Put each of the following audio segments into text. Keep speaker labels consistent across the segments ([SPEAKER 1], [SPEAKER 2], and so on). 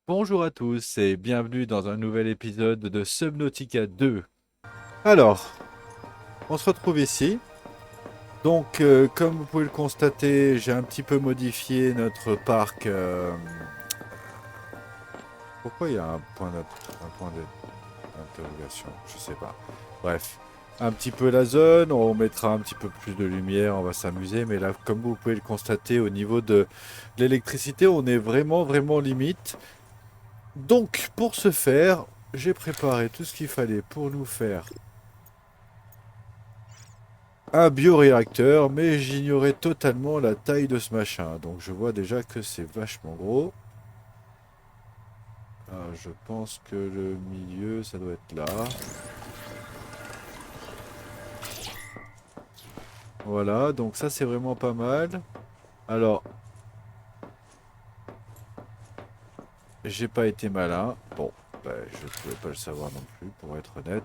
[SPEAKER 1] Bonjour à tous et bienvenue dans un nouvel épisode de Subnautica 2. Alors, on se retrouve ici. Donc, comme vous pouvez le constater, j'ai un petit peu modifié notre parc. Pourquoi il y a un point d'interrogation? Je sais pas. Bref, un petit peu la zone, on mettra un petit peu plus de lumière, on va s'amuser. Mais là, comme vous pouvez le constater, au niveau de l'électricité, on est vraiment limite. Donc, pour ce faire, j'ai préparé tout ce qu'il fallait pour nous faire un bioréacteur, mais j'ignorais totalement la taille de ce machin. Donc, je vois déjà que c'est vachement gros. Je pense que le milieu, ça doit être là. Voilà, donc ça, c'est vraiment pas mal. Alors, j'ai pas été malin. Bon, bah, je pouvais pas le savoir non plus, pour être honnête.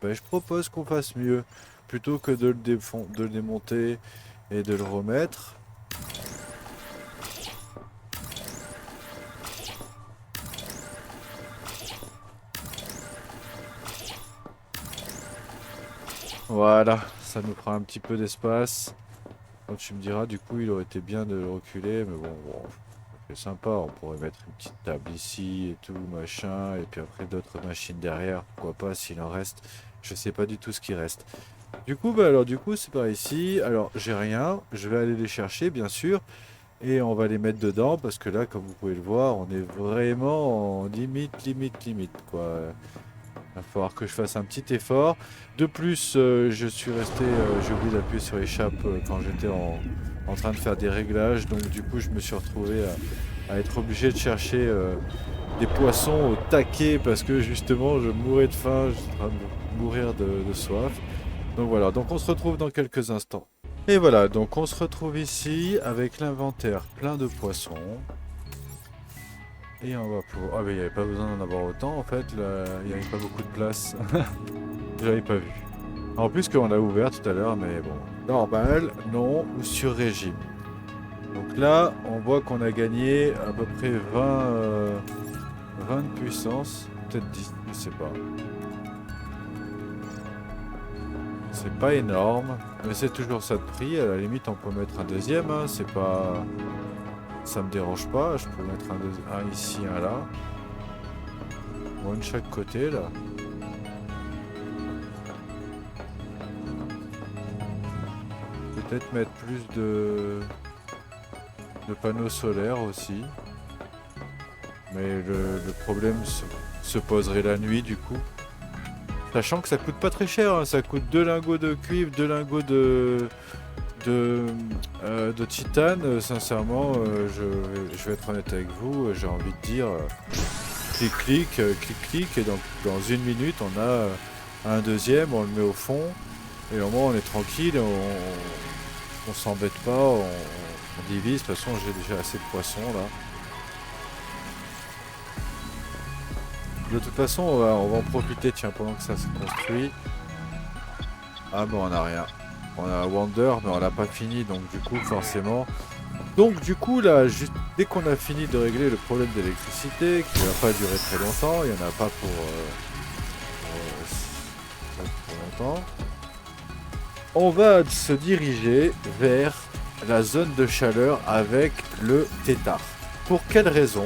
[SPEAKER 1] Bah, je propose qu'on fasse mieux. Plutôt que de le démonter et de le remettre. Voilà, ça nous prend un petit peu d'espace. Quand tu me diras, du coup, il aurait été bien de le reculer, mais bon, c'est sympa. On pourrait mettre une petite table ici et tout, machin, et puis après d'autres machines derrière. Pourquoi pas, s'il en reste. Je sais pas du tout ce qui reste. Du coup, bah alors, du coup, c'est par ici. Alors, j'ai rien. Je vais aller les chercher, bien sûr, et on va les mettre dedans parce que là, comme vous pouvez le voir, on est vraiment en limite, quoi. Il va falloir que je fasse un petit effort. De plus, je suis resté, j'ai oublié d'appuyer sur échappe quand j'étais en train de faire des réglages. Donc du coup, je me suis retrouvé à être obligé de chercher des poissons au taquet parce que justement, je mourais de faim, je suis en train de mourir de soif. Donc voilà, donc on se retrouve dans quelques instants. Et voilà, donc on se retrouve ici avec l'inventaire plein de poissons. Et on va pouvoir... Ah mais il n'y avait pas besoin d'en avoir autant en fait, là, il n'y avait pas beaucoup de place. J'avais pas vu. En plus qu'on l'a ouvert tout à l'heure, mais bon. Normal, non, ou sur régime. Donc là, on voit qu'on a gagné à peu près 20 de puissance. Peut-être 10, je sais pas. C'est pas énorme, mais c'est toujours ça de prix. À la limite, on peut mettre un deuxième, hein, c'est pas... Ça me dérange pas, je peux mettre un ici, un là. Bon, un de chaque côté, là. Peut-être mettre plus de panneaux solaires aussi. Mais le problème se poserait la nuit du coup. Sachant que ça coûte pas très cher, hein, ça coûte 2 lingots de cuivre, 2 lingots de titane. Sincèrement, je vais être honnête avec vous, j'ai envie de dire clic, et dans une minute on a un deuxième, on le met au fond, et au moins on est tranquille, on s'embête pas, on divise. De toute façon, j'ai déjà assez de poissons là. De toute façon, on va en profiter, tiens, pendant que ça se construit. Ah, mais on a rien. On a Wonder, mais on l'a pas fini, donc du coup, forcément. Donc, du coup, là, dès qu'on a fini de régler le problème d'électricité, qui va pas durer très longtemps, il n'y en a pas pour longtemps, on va se diriger vers la zone de chaleur avec le tétard. Pour quelle raison?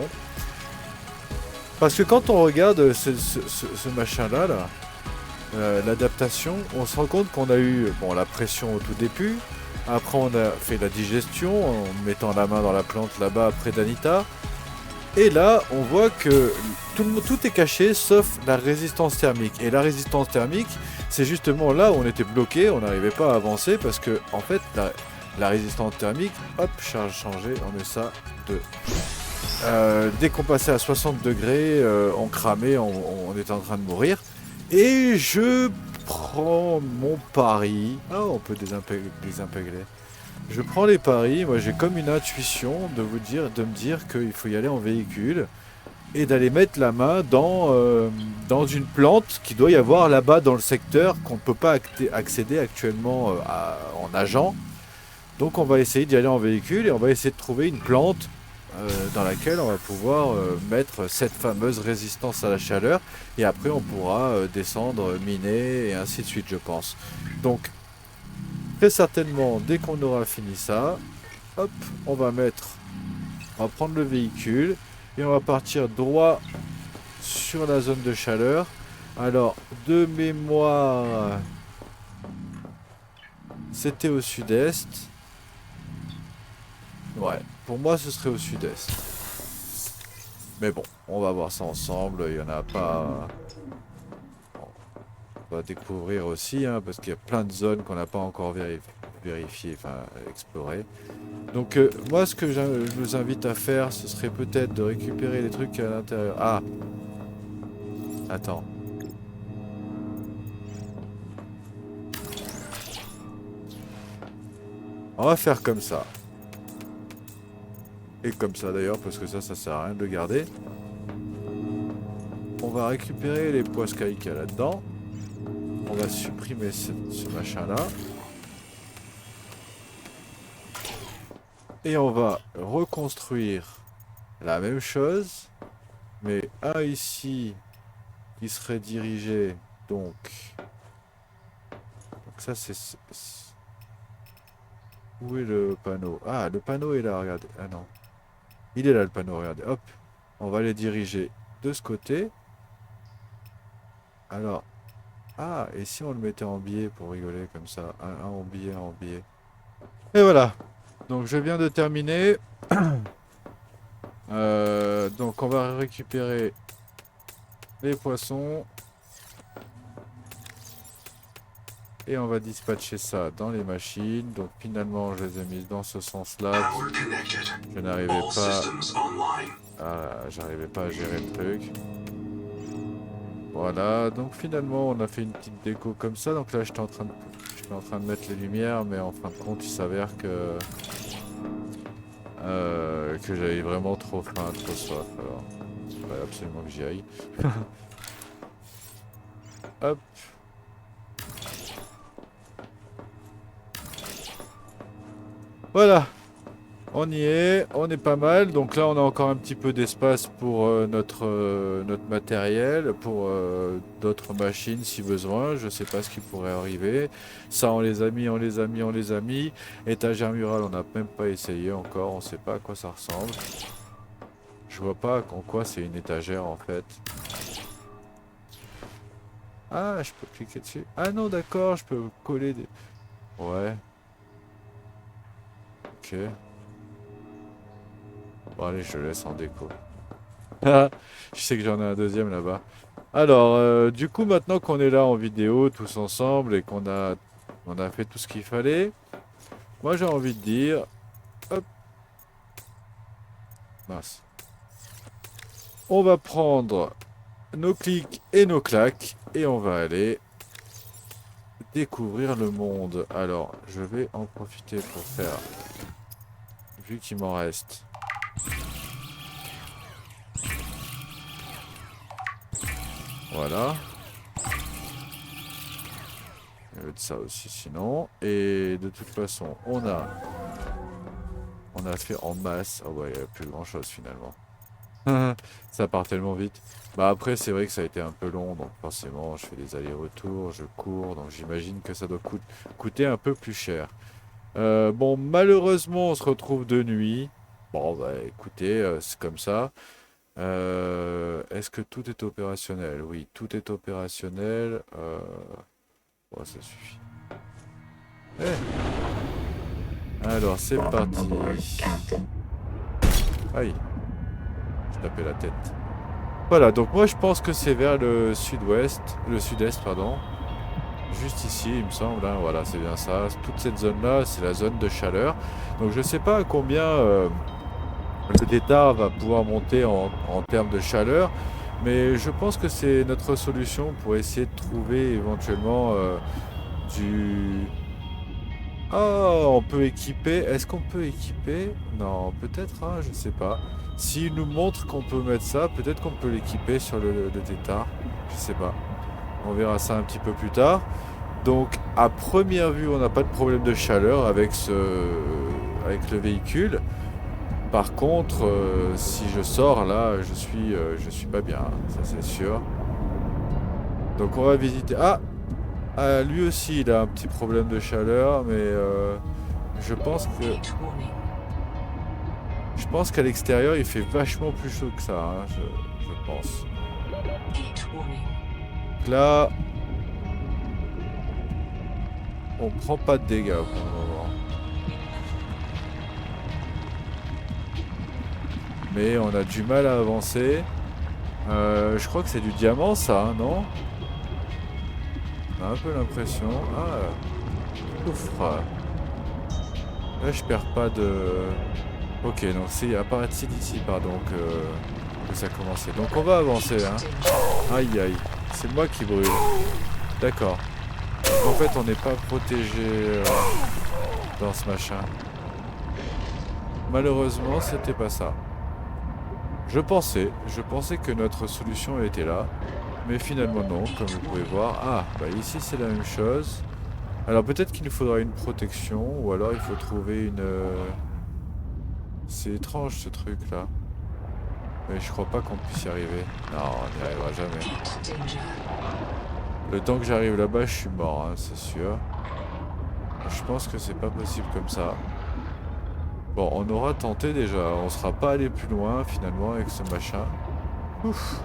[SPEAKER 1] Parce que quand on regarde ce machin-là, l'adaptation, on se rend compte qu'on a eu bon, la pression au tout début. Après, on a fait la digestion en mettant la main dans la plante là-bas près d'Anita. Et là, on voit que tout est caché sauf la résistance thermique. Et la résistance thermique, c'est justement là où on était bloqué, on n'arrivait pas à avancer parce que, en fait, la résistance thermique, hop, charge changée, on met ça de dès qu'on passait à 60 degrés, on cramait, on était en train de mourir. Et je prends mon pari. Ah, on peut désintégrer. Je prends les paris. Moi, j'ai comme une intuition de me dire qu'il faut y aller en véhicule et d'aller mettre la main dans une plante qui doit y avoir là-bas dans le secteur qu'on ne peut pas accéder actuellement en nageant. Donc, on va essayer d'y aller en véhicule et on va essayer de trouver une plante dans laquelle on va pouvoir mettre cette fameuse résistance à la chaleur et après on pourra descendre, miner et ainsi de suite je pense. Donc très certainement dès qu'on aura fini ça, hop, on va prendre le véhicule et on va partir droit sur la zone de chaleur. Alors de mémoire, c'était au sud-est. Ouais, pour moi ce serait au sud-est. Mais bon, on va voir ça ensemble, il n'y en a pas... On va découvrir aussi, hein, parce qu'il y a plein de zones qu'on n'a pas encore vérifiées, enfin explorées. Donc moi ce que je vous invite à faire, ce serait peut-être de récupérer les trucs à l'intérieur. Ah, attends. On va faire comme ça. Et comme ça d'ailleurs, parce que ça sert à rien de le garder. On va récupérer les poiscailles qu'il y a là-dedans. On va supprimer ce machin-là. Et on va reconstruire la même chose. Mais un ici qui serait dirigé. Donc ça c'est... Où est le panneau? Ah, le panneau est là, regardez. Ah non. Il est là le panneau, regardez. Hop. On va les diriger de ce côté. Alors. Ah, et si on le mettait en biais pour rigoler comme ça? Un en biais, un en biais. Et voilà. Donc je viens de terminer. Donc on va récupérer les poissons. Et on va dispatcher ça dans les machines. Donc finalement je les ai mis dans ce sens-là. Je n'arrivais pas... j'arrivais pas à gérer le truc. Voilà, donc finalement on a fait une petite déco comme ça. Donc là j'étais en train de mettre les lumières, mais en fin de compte il s'avère que j'avais vraiment trop faim, trop soif. Alors il fallait absolument que j'y aille. Hop. Voilà. On y est, on est pas mal. Donc là, on a encore un petit peu d'espace pour notre matériel, pour d'autres machines si besoin. Je sais pas ce qui pourrait arriver. Ça, on les a mis, on les a mis, on les a mis. Étagère murale, on n'a même pas essayé encore. On sait pas à quoi ça ressemble. Je vois pas en quoi c'est une étagère en fait. Ah, je peux cliquer dessus. Ah non, d'accord, je peux coller des... Ouais. Ok. Bon allez, je le laisse en déco. Je sais que j'en ai un deuxième là-bas. Alors, du coup, maintenant qu'on est là en vidéo, tous ensemble, et on a fait tout ce qu'il fallait, moi j'ai envie de dire... Hop. Mince. On va prendre nos clics et nos claques, et on va aller découvrir le monde. Alors, je vais en profiter pour faire... Vu qu'il m'en reste... Voilà. Il y avait de ça aussi sinon. Et de toute façon, on a fait en masse. Ah ouais, il n'y a plus grand chose finalement. Ça part tellement vite. Bah après, c'est vrai que ça a été un peu long. Donc forcément, je fais des allers-retours, je cours. Donc j'imagine que ça doit coûter un peu plus cher. Bon, malheureusement, on se retrouve de nuit. Bon, bah écoutez, c'est comme ça. Est-ce que tout est opérationnel? Oui, tout est opérationnel. Bon, ça suffit. Alors, c'est parti. Aïe, je tapais la tête. Voilà, donc moi je pense que c'est vers le sud-est, pardon. Juste ici, il me semble, hein, voilà, c'est bien ça. Toute cette zone-là, c'est la zone de chaleur. Donc je sais pas à combien le détard va pouvoir monter en termes de chaleur. Mais je pense que c'est notre solution pour essayer de trouver éventuellement du... Ah, on peut équiper. Est-ce qu'on peut équiper? Non, peut-être, hein, je sais pas. S'il nous montre qu'on peut mettre ça, peut-être qu'on peut l'équiper sur le tétard. Je sais pas. On verra ça un petit peu plus tard. Donc, à première vue, on n'a pas de problème de chaleur avec le véhicule. Par contre, si je sors là, je suis pas bien, hein, ça c'est sûr. Donc on va visiter. Ah! Ah, lui aussi, il a un petit problème de chaleur, mais je pense que je pense qu'à l'extérieur, il fait vachement plus chaud que ça, hein, je pense. Donc là, on prend pas de dégâts pour le moment. Mais on a du mal à avancer. Je crois que c'est du diamant, ça, hein, non? On a un peu l'impression. Ah, ouf. Là, je perds pas de... Ok, donc c'est à partir d'ici, pardon, que ça a commencé. Donc on va avancer, hein. Aïe, aïe. C'est moi qui brûle. D'accord. Donc en fait, on n'est pas protégé dans ce machin. Malheureusement, c'était pas ça. Je pensais que notre solution était là. Mais finalement non, comme vous pouvez voir. Ah, bah ici c'est la même chose. Alors peut-être qu'il nous faudra une protection, ou alors il faut trouver une... C'est étrange ce truc là. Mais je crois pas qu'on puisse y arriver. Non, on n'y arrivera jamais. Le temps que j'arrive là-bas, je suis mort, hein, c'est sûr. Je pense que c'est pas possible comme ça. Bon, on aura tenté déjà. On sera pas allé plus loin finalement avec ce machin. Ouf.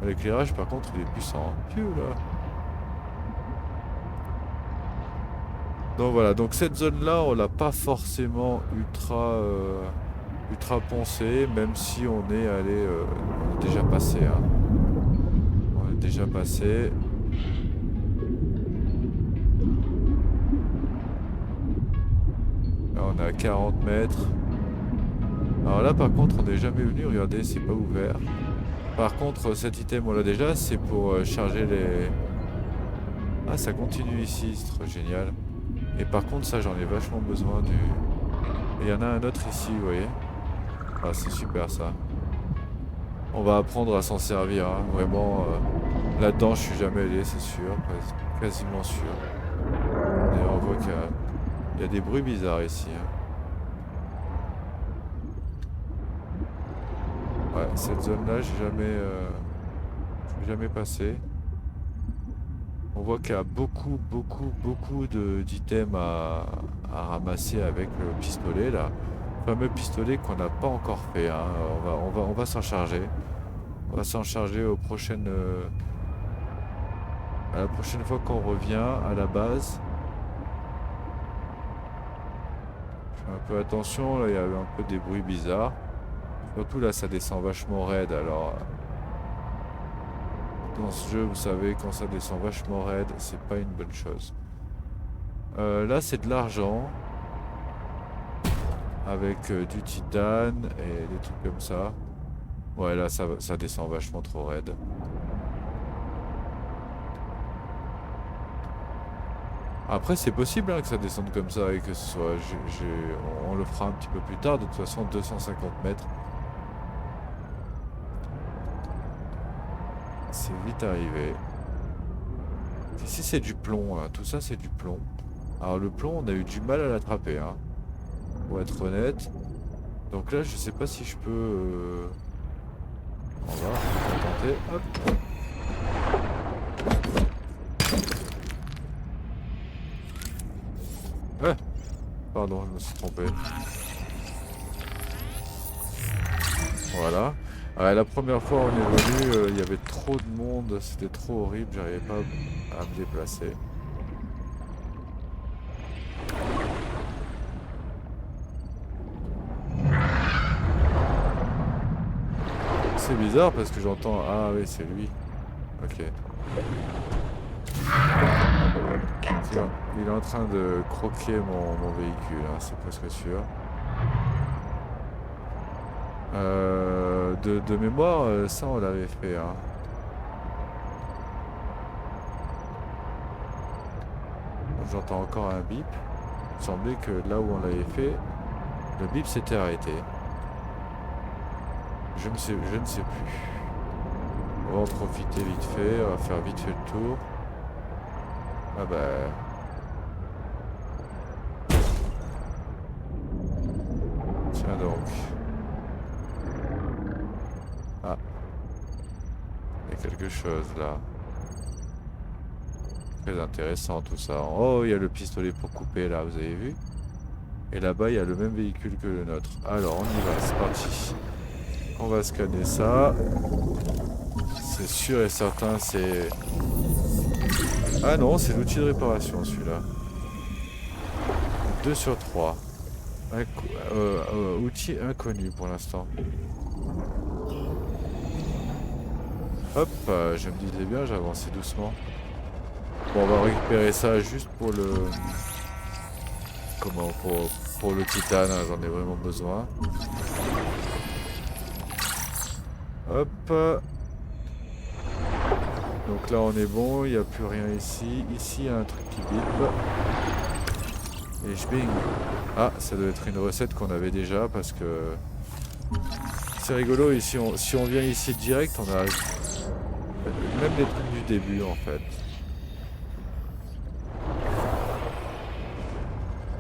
[SPEAKER 1] L'éclairage par contre il est puissant. Piou, là. Donc voilà, donc cette zone-là, on l'a pas forcément ultra poncée, même si on est allé, on est déjà passé, hein. On est déjà passé. Là, on est à 40 mètres. Alors là, par contre, on n'est jamais venu. Regardez, c'est pas ouvert. Par contre, cet item, on l'a déjà. C'est pour charger les... Ah, ça continue ici. C'est trop génial. Et par contre, ça, j'en ai vachement besoin du... Et il y en a un autre ici, vous voyez. Ah, c'est super, ça. On va apprendre à s'en servir, hein. Vraiment, là-dedans, je suis jamais allé, c'est sûr. Quasiment sûr. D'ailleurs, on voit qu'il y a des bruits bizarres ici, hein. Ouais, cette zone-là, je suis jamais passé. On voit qu'il y a beaucoup d'items à ramasser avec le pistolet, là. Le fameux pistolet qu'on n'a pas encore fait, hein. On va s'en charger. On va s'en charger à la prochaine fois qu'on revient à la base. Je fais un peu attention, là, il y a un peu des bruits bizarres. Surtout là, ça descend vachement raide, alors... Dans ce jeu, vous savez, quand ça descend vachement raide, c'est pas une bonne chose. Là, c'est de l'argent. Avec du titane et des trucs comme ça. Ouais, là, ça descend vachement trop raide. Après, c'est possible, hein, que ça descende comme ça et que ce soit... on le fera un petit peu plus tard. De toute façon, 250 mètres. C'est vite arrivé. Ici, c'est du plomb, hein. Tout ça, c'est du plomb. Alors, le plomb, on a eu du mal à l'attraper, hein, pour être honnête. Donc là, je sais pas si je peux... On va tenter. Hop. Ah, pardon, je me suis trompé. Voilà. La première fois on est venu, il y avait trop de monde, c'était trop horrible, j'arrivais pas à me déplacer. C'est bizarre parce que j'entends... Ah oui, c'est lui. Ok. Tiens, il est en train de croquer mon véhicule, hein, c'est presque sûr. De mémoire, ça on l'avait fait, hein. J'entends encore un bip. Il me semblait que là où on l'avait fait, le bip s'était arrêté. Je ne sais plus. On va en profiter vite fait, on va faire vite fait le tour. Ah bah... Tiens donc. quelque chose là. Très intéressant tout ça. Oh, il y a le pistolet pour couper là, vous avez vu? Et là-bas, il y a le même véhicule que le nôtre. Alors, on y va, c'est parti. On va scanner ça. C'est sûr et certain, c'est... Ah non, c'est l'outil de réparation celui-là. 2 sur 3. Outil inconnu pour l'instant. Hop, je me disais bien, j'avançais doucement. Bon, on va récupérer ça juste pour le... Comment? Pour le titane, hein, j'en ai vraiment besoin. Hop. Donc là, on est bon, il n'y a plus rien ici. Ici, il y a un truc qui bip. Et je bing. Ah, ça doit être une recette qu'on avait déjà parce que... C'est rigolo, ici, si on vient ici direct, on a même des trucs du début en fait.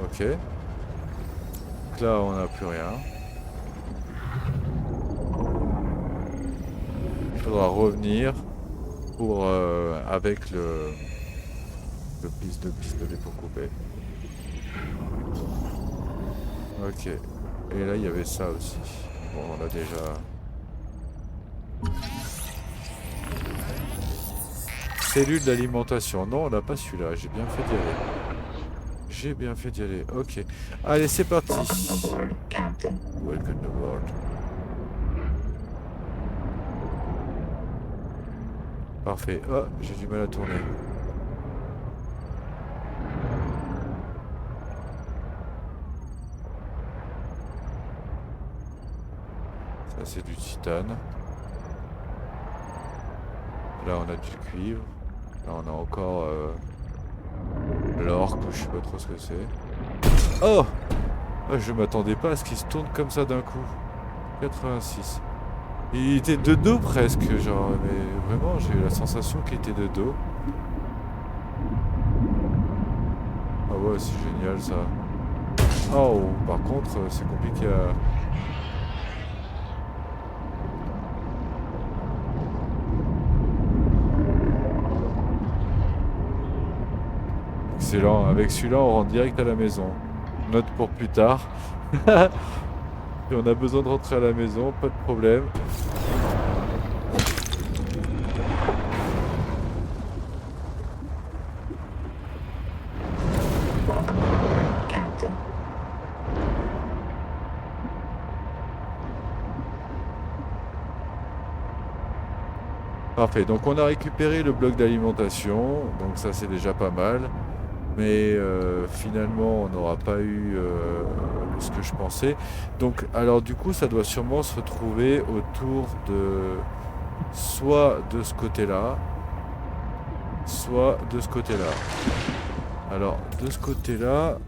[SPEAKER 1] Ok. Donc là, on n'a plus rien. Il faudra revenir pour avec le pistolet pour couper. Ok. Et là, il y avait ça aussi. Bon, on a déjà... Cellule d'alimentation. Non, on n'a pas celui-là. J'ai bien fait d'y aller. J'ai bien fait d'y aller. Ok. Allez, c'est parti. Welcome to the world. Parfait. Oh, j'ai du mal à tourner. Ça, c'est du titane. Là, on a du cuivre. Là, on a encore l'or, que je sais pas trop ce que c'est. Oh! Ah, je m'attendais pas à ce qu'il se tourne comme ça d'un coup. 86. Il était de dos presque, genre, mais vraiment, j'ai eu la sensation qu'il était de dos. Ah ouais, c'est génial ça. Oh, par contre, c'est compliqué à... Excellent, avec celui-là, on rentre direct à la maison. Note pour plus tard. Et on a besoin de rentrer à la maison, pas de problème. Parfait, donc on a récupéré le bloc d'alimentation, donc ça c'est déjà pas mal. Mais finalement on n'aura pas eu ce que je pensais. Donc alors du coup ça doit sûrement se retrouver autour de soit de ce côté-là, soit de ce côté-là. Alors de ce côté-là,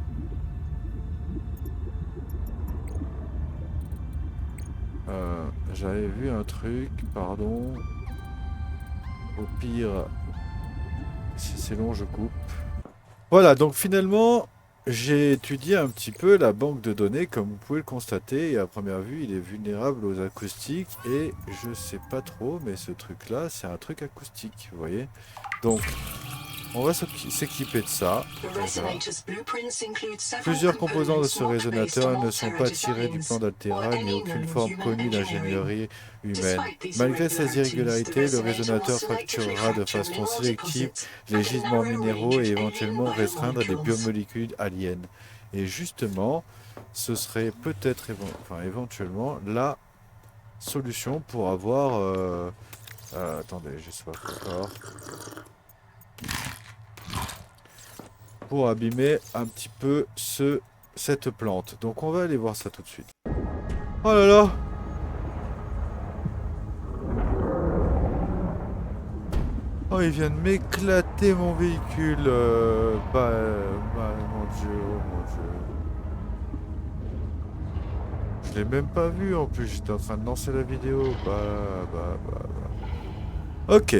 [SPEAKER 1] j'avais vu un truc, pardon. Au pire, si c'est long, je coupe. Voilà, donc finalement, j'ai étudié un petit peu la banque de données, comme vous pouvez le constater, et à première vue, il est vulnérable aux acoustiques, et je sais pas trop, mais ce truc-là, c'est un truc acoustique, vous voyez. Donc, on va s'équiper de ça. Déjà. Plusieurs composants de ce résonateur ne sont pas tirés du plan d'Altera, ni aucune forme connue d'ingénierie humaine. Malgré ces irrégularités, le résonateur fracturera de façon sélective les gisements minéraux et éventuellement restreindre les biomolécules aliens. Et justement, ce serait peut-être éventuellement la solution pour avoir... attendez, j'ai soif encore. Pour abîmer un petit peu cette plante. Donc on va aller voir ça tout de suite. Oh là là! Oh, il vient de m'éclater mon véhicule. Mon Dieu, oh mon Dieu. Je l'ai même pas vu en plus, j'étais en train de lancer la vidéo. Ok,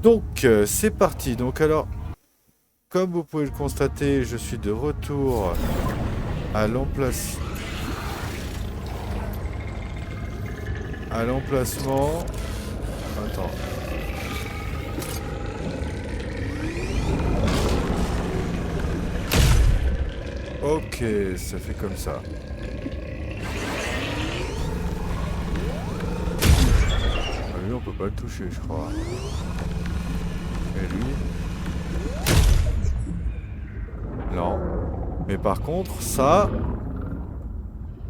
[SPEAKER 1] donc c'est parti. Donc alors, comme vous pouvez le constater, je suis de retour à l'emplacement. Attends. Ok, ça fait comme ça. Ah, lui, on peut pas le toucher, je crois. Et lui? Non. Mais par contre, ça...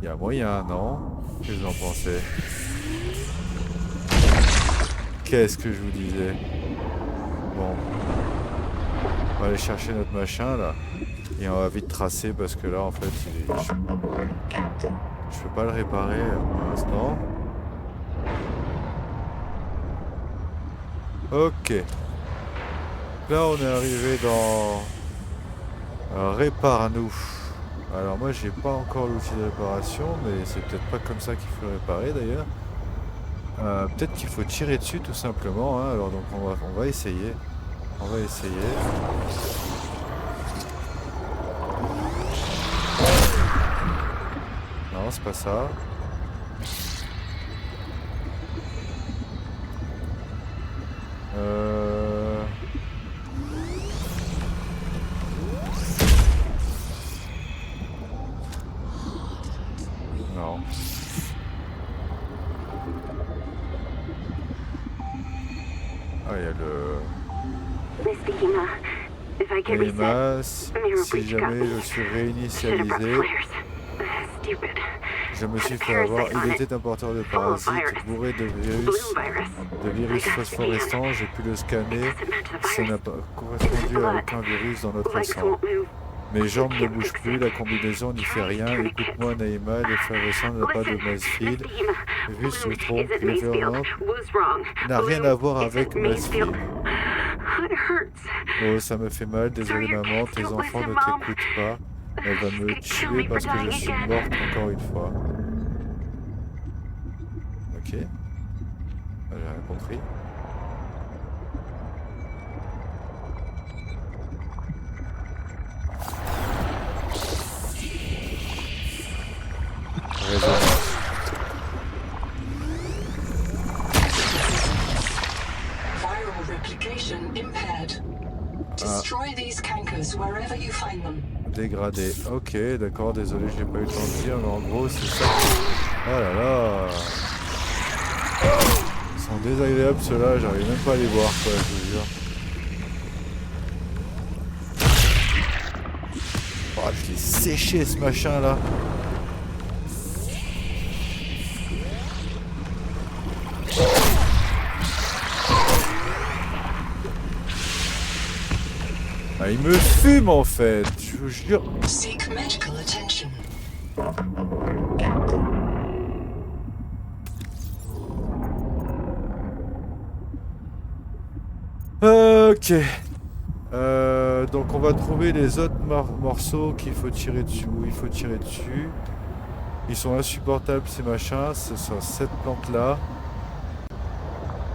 [SPEAKER 1] Il y a moyen, non? Qu'est-ce que vous en pensez? Qu'est-ce que je vous disais? Bon, on va aller chercher notre machin, là. Et on va vite tracer, parce que là, en fait, je peux pas le réparer pour l'instant. Ok. Là, on est arrivé dans... Répare-nous. Alors moi, j'ai pas encore l'outil de réparation, mais c'est peut-être pas comme ça qu'il faut le réparer, d'ailleurs. Peut-être qu'il faut tirer dessus, tout simplement, hein. Alors donc, on va essayer. On va essayer. Non, c'est pas ça. Euh... Non. Ah, il y a le... Emma, si jamais je suis réinitialisé, je me suis fait avoir. Il était un porteur de parasites, bourré de virus phosphorescents. J'ai pu le scanner. Ça n'a pas correspondu à aucun virus dans notre sang. Mes jambes ne bougent plus, la combinaison n'y fait rien. Écoute-moi, Naïma, l'effervescent n'a pas de Macefield. Vu se trompe, l'effervescent n'a rien à voir avec Macefield. Oh, ça me fait mal, désolé maman, tes enfants ne t'écoutent pas. Elle va me tuer parce que je suis morte encore une fois. Ok. J'ai rien compris. Résonance. Dégradé. Ok, d'accord, désolé, j'ai pas eu le temps de dire, mais en gros, c'est ça. Oh là là. Ils sont désagréables ceux-là, j'arrive même pas à les voir, quoi, je vous jure. Oh, je l'ai séché ce machin là. Ah, il me fume en fait, je vous jure. Ok. Donc on va trouver les autres morceaux qu'il faut tirer dessus. Où il faut tirer dessus. Ils sont insupportables ces machins. Ce sont cette plante là.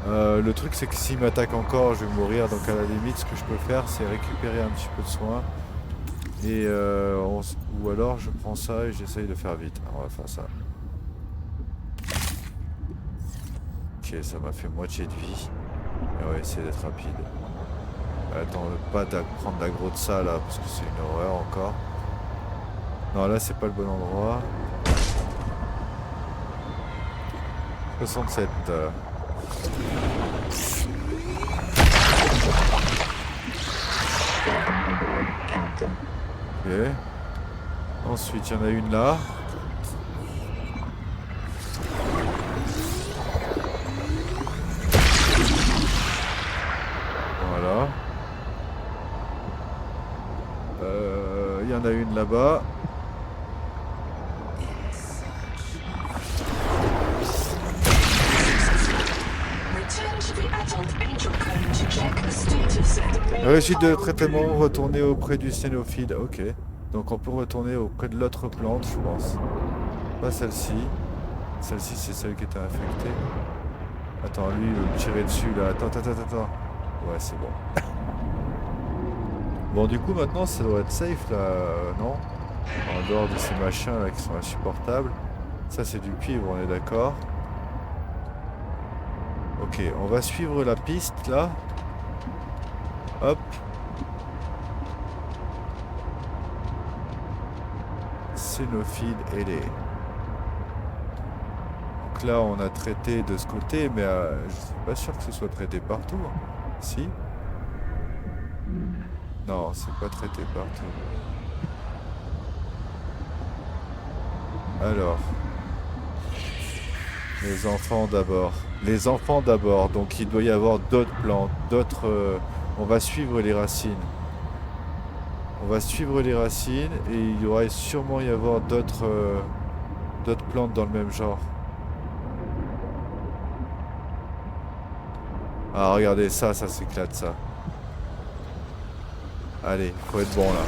[SPEAKER 1] Le truc c'est que s'il m'attaque encore, je vais mourir. Donc à la limite, ce que je peux faire, c'est récupérer un petit peu de soin. Et ou alors je prends ça et j'essaye de faire vite. On va faire ça. Ok, ça m'a fait moitié de vie. Et on va essayer d'être rapide. Attends, pas prendre l'aggro de ça là, parce que c'est une horreur encore. Non, là c'est pas le bon endroit. 67. Ok. Ensuite, il y en a une là. Voilà. Il y en a une là-bas. Réussite de traitement, retourner auprès du cénophile. Ok. Donc on peut retourner auprès de l'autre plante, je pense. Pas celle-ci. Celle-ci, c'est celle qui était infectée. Attends, lui, il veut me tirer dessus là. Attends. Ouais, c'est bon. Bon, du coup, maintenant, ça doit être safe là, non? En dehors de ces machins là qui sont insupportables. Ça, c'est du cuivre, on est d'accord. Ok, on va suivre la piste là. Hop. cénophile ailé. Donc là, on a traité de ce côté, mais je suis pas sûr que ce soit traité partout. Hein. Si? Non, c'est pas traité partout. Alors, les enfants d'abord. Les enfants d'abord. Donc il doit y avoir d'autres plantes, d'autres... on va suivre les racines. On va suivre les racines et il y aura sûrement y avoir d'autres d'autres plantes dans le même genre. Ah regardez ça, ça s'éclate ça. Allez, faut être bon là.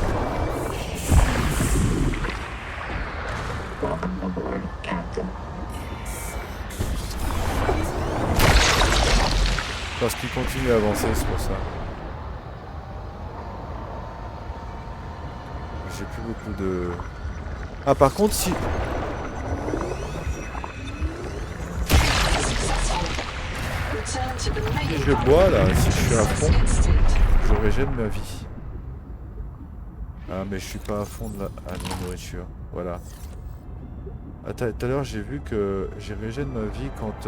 [SPEAKER 1] Parce qu'il continue à avancer, c'est pour ça. J'ai plus beaucoup de... Ah par contre si... Si je bois là, si je suis à fond, je régène ma vie. Ah mais je suis pas à fond de la nourriture. Voilà. Ah, tout à l'heure j'ai vu que j'ai régène ma vie quand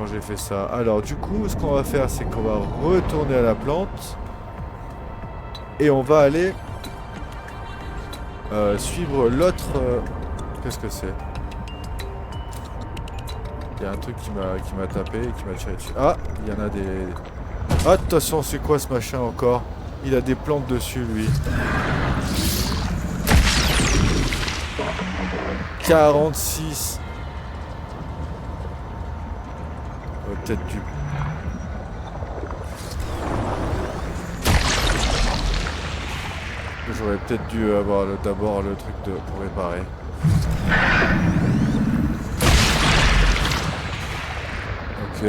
[SPEAKER 1] j'ai fait ça. Alors du coup ce qu'on va faire c'est qu'on va retourner à la plante. Et on va aller suivre l'autre... Qu'est-ce que c'est? Il y a un truc qui m'a tapé et qui m'a tiré dessus. Ah, il y en a des... Ah, attention, c'est quoi ce machin encore? Il a des plantes dessus, lui. 46. Peut-être du... J'aurais peut-être dû avoir d'abord le truc pour réparer. Ok.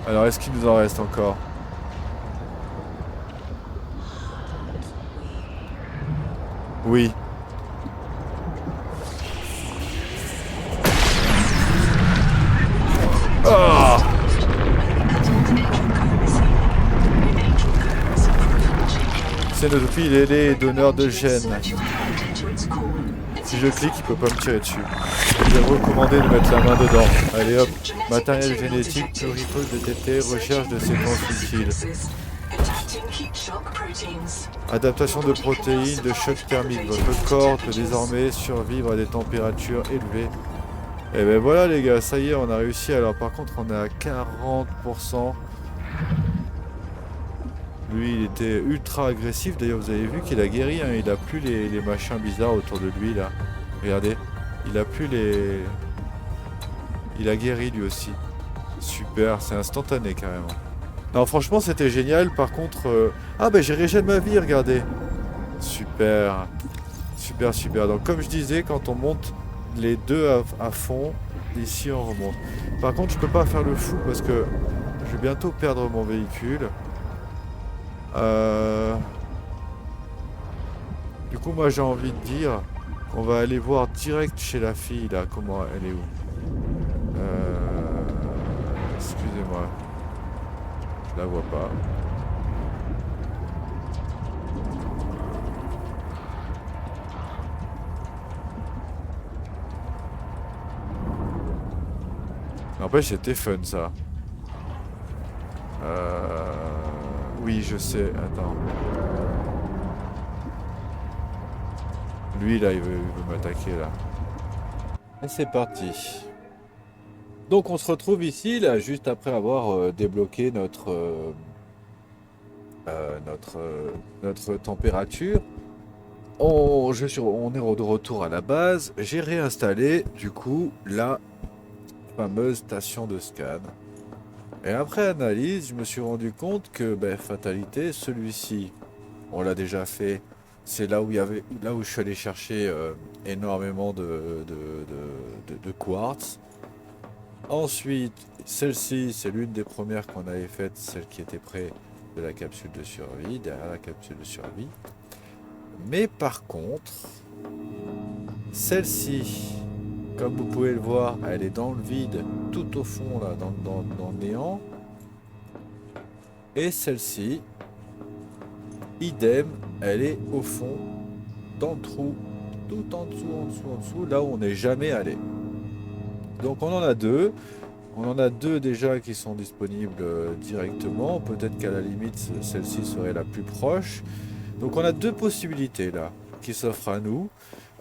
[SPEAKER 1] Alors, est-ce qu'il nous en reste encore? Oui. Ah! Cénophile ailé et donneur de gènes. Si je clique, il peut pas me tirer dessus. Il est recommandé de mettre la main dedans. Allez hop, matériel génétique, pluripote de TT, recherche de séquences utiles. Adaptation de protéines, de choc thermique. Votre corps peut désormais survivre à des températures élevées. Et ben voilà les gars, ça y est, on a réussi. Alors par contre, on est à 40%. Lui, il était ultra agressif. D'ailleurs, vous avez vu qu'il a guéri. Hein. Il a plus les machins bizarres autour de lui là. Regardez, il a plus les... Il a guéri lui aussi. Super, c'est instantané carrément. Non, franchement, c'était génial. Par contre... Ah, ben j'ai régène ma vie, regardez. Super. Super, super. Donc, comme je disais, quand on monte les deux à fond, ici, on remonte. Par contre, je peux pas faire le fou parce que je vais bientôt perdre mon véhicule. Du coup, moi, j'ai envie de dire qu'on va aller voir direct chez la fille, là. Comment elle est où? Excusez-moi. Je la vois pas. N'empêche, c'était fun, ça. Oui, je sais. Attends. Lui, là, il veut m'attaquer, là. Et c'est parti. Donc, on se retrouve ici, là, juste après avoir débloqué notre température. On est de retour à la base. J'ai réinstallé, du coup, la fameuse station de scan. Et après analyse, je me suis rendu compte que, ben, fatalité, celui-ci, on l'a déjà fait. C'est là où je suis allé chercher énormément de quartz. Ensuite, celle-ci, c'est l'une des premières qu'on avait faites, celle qui était près de la capsule de survie, derrière la capsule de survie. Mais par contre, celle-ci, comme vous pouvez le voir, elle est dans le vide, tout au fond, là, dans le néant. Et celle-ci, idem, elle est au fond, dans le trou, tout en dessous, en dessous, en dessous, là où on n'est jamais allé. Donc on en a deux. On en a deux déjà qui sont disponibles directement. Peut-être qu'à la limite, celle-ci serait la plus proche. Donc on a deux possibilités là qui s'offrent à nous.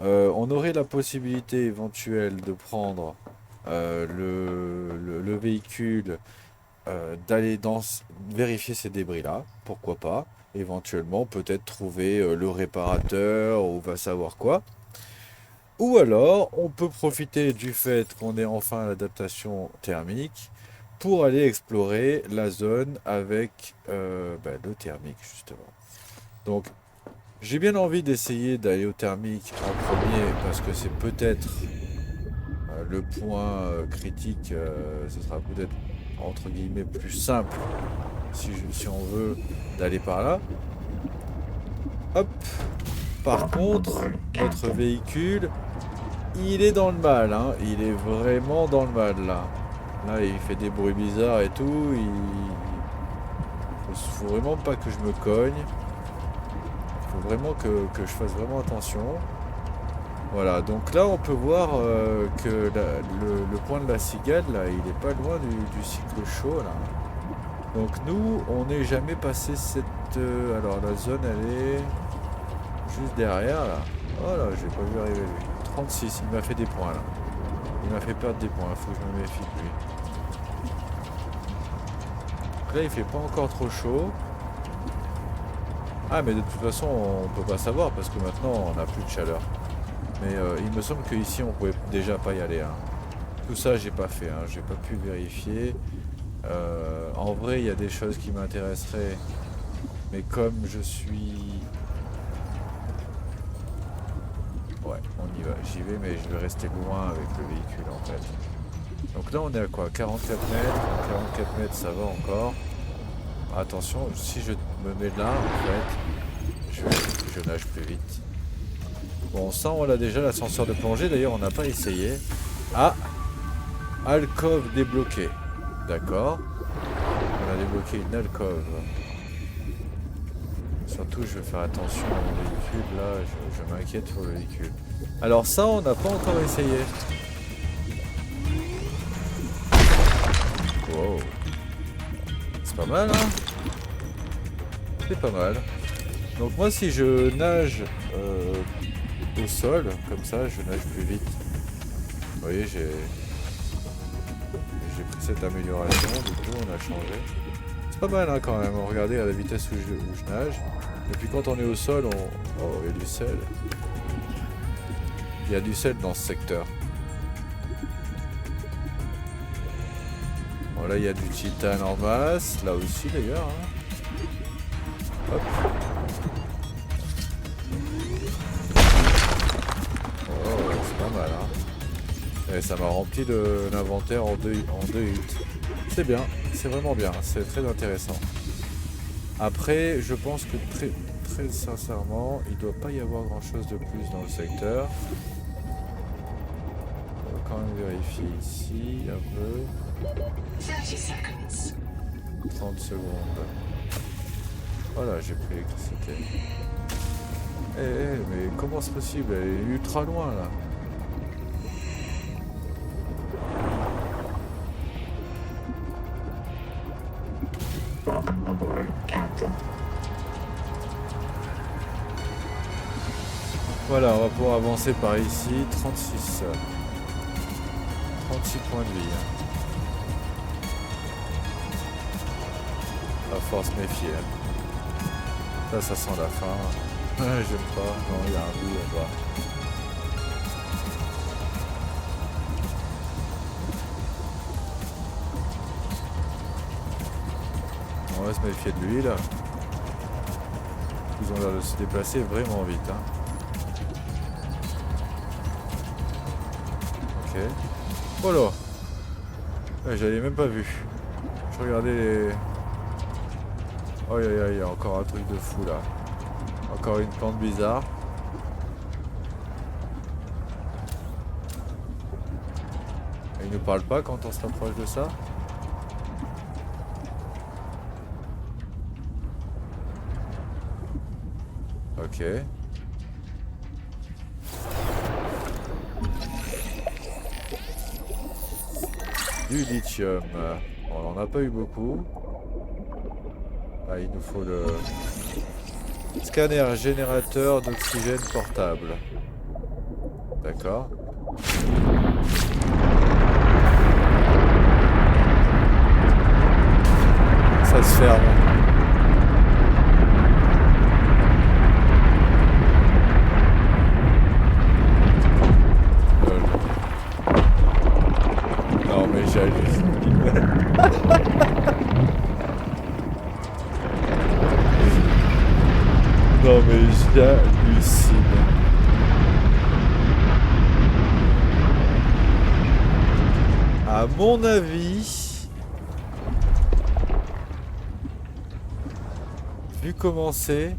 [SPEAKER 1] On aurait la possibilité éventuelle de prendre le véhicule, d'aller vérifier ces débris-là. Pourquoi pas. Éventuellement, peut-être trouver le réparateur ou va savoir quoi. Ou alors, on peut profiter du fait qu'on ait enfin l'adaptation thermique pour aller explorer la zone avec le thermique, justement. Donc, j'ai bien envie d'essayer d'aller au thermique en premier parce que c'est peut-être le point critique. Ce sera peut-être, entre guillemets, plus simple si on veut d'aller par là. Hop. Par contre, notre véhicule, il est dans le mal, hein. Il est vraiment dans le mal là. Là, il fait des bruits bizarres et tout. Faut vraiment pas que je me cogne. Il faut vraiment que je fasse vraiment attention. Voilà, donc là on peut voir que le point de la cigale, là, il est pas loin du cycle chaud là. Donc nous, on n'est jamais passé cette... alors la zone, elle est juste derrière là. Oh là, j'ai pas vu arriver lui. 36, il m'a fait des points là. Il m'a fait perdre des points, faut que je me méfie de lui. Donc là il fait pas encore trop chaud. Ah mais de toute façon on peut pas savoir parce que maintenant on n'a plus de chaleur. Mais il me semble qu'ici on pouvait déjà pas y aller. Hein. Tout ça j'ai pas fait, hein. J'ai pas pu vérifier. En vrai il y a des choses qui m'intéresseraient. Mais comme je suis... Ouais, on y va, j'y vais mais je vais rester loin avec le véhicule en fait. Donc là on est à quoi? 44 mètres. 44 mètres ça va encore. Attention, si je me mets là en fait, je nage plus vite. Bon, ça on l'a déjà, l'ascenseur de plongée, d'ailleurs on n'a pas essayé. Ah, alcôve débloquée. D'accord. On a débloqué une alcôve. Surtout je vais faire attention à mon véhicule, là je m'inquiète pour le véhicule. Alors ça on n'a pas encore essayé. Wow. C'est pas mal hein. C'est pas mal. Donc moi si je nage au sol, comme ça, je nage plus vite. Vous voyez, j'ai pris cette amélioration, du coup on a changé. C'est pas mal hein, quand même, regardez à la vitesse où je nage. Et puis quand on est au sol, oh, il y a du sel. Il y a du sel dans ce secteur. Bon là il y a du titane en masse, là aussi d'ailleurs. Hein. Hop. Pas mal hein. Et ça m'a rempli l'inventaire en deux hits. C'est bien, c'est vraiment bien, c'est très intéressant. Après, je pense que très sincèrement, il doit pas y avoir grand chose de plus dans le secteur. On va quand même vérifier ici un peu. 30 secondes. Voilà, j'ai pris l'électricité. Mais comment c'est possible? Elle est ultra loin là. Voilà, on va pouvoir avancer par ici. 36. 36 points de vie. Va falloir se méfier. Là, ça sent la fin. J'aime pas. Non, il y a un bout là-bas. On va se méfier de lui là. Ils ont l'air de se déplacer vraiment vite. Hein. Ok. Oh là ouais, j'avais même pas vu. Je regardais les... Oh aïe aïe, il y a encore un truc de fou là. Encore une plante bizarre. Et il nous parle pas quand on se rapproche de ça. Ok. Du lithium. On n'en a pas eu beaucoup. Ah, il nous faut le scanner générateur d'oxygène portable. D'accord. Ça se ferme. Lol. Non mais j'hallucine. Non mais j'hallucine. À mon avis, vu comment c'est,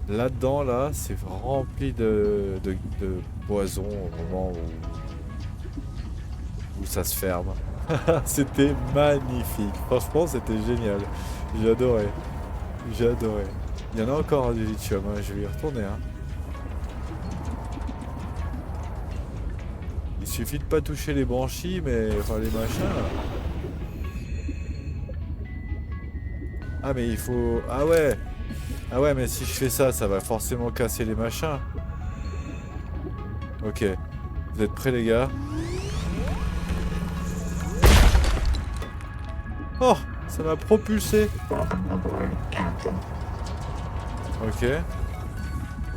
[SPEAKER 1] là-dedans, là, c'est rempli de poison au moment où ça se ferme. C'était magnifique. Franchement, c'était génial. J'ai adoré. J'ai adoré. Il y en a encore du lithium, hein. Je vais y retourner. Hein. Il suffit de pas toucher les branchies, mais enfin les machins. Là. Ah mais il faut. Ah ouais. Ah ouais, mais si je fais ça, ça va forcément casser les machins. Ok. Vous êtes prêts les gars? Oh, ça m'a propulsé. Ok.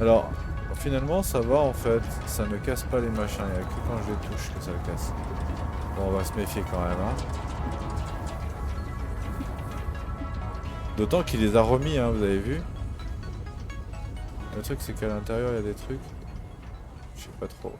[SPEAKER 1] Alors, finalement, ça va en fait. Ça ne casse pas les machins. Il n'y a que quand je les touche que ça le casse. Bon, on va se méfier quand même. Hein. D'autant qu'il les a remis, hein, vous avez vu. Le truc, c'est qu'à l'intérieur, il y a des trucs. Je sais pas trop.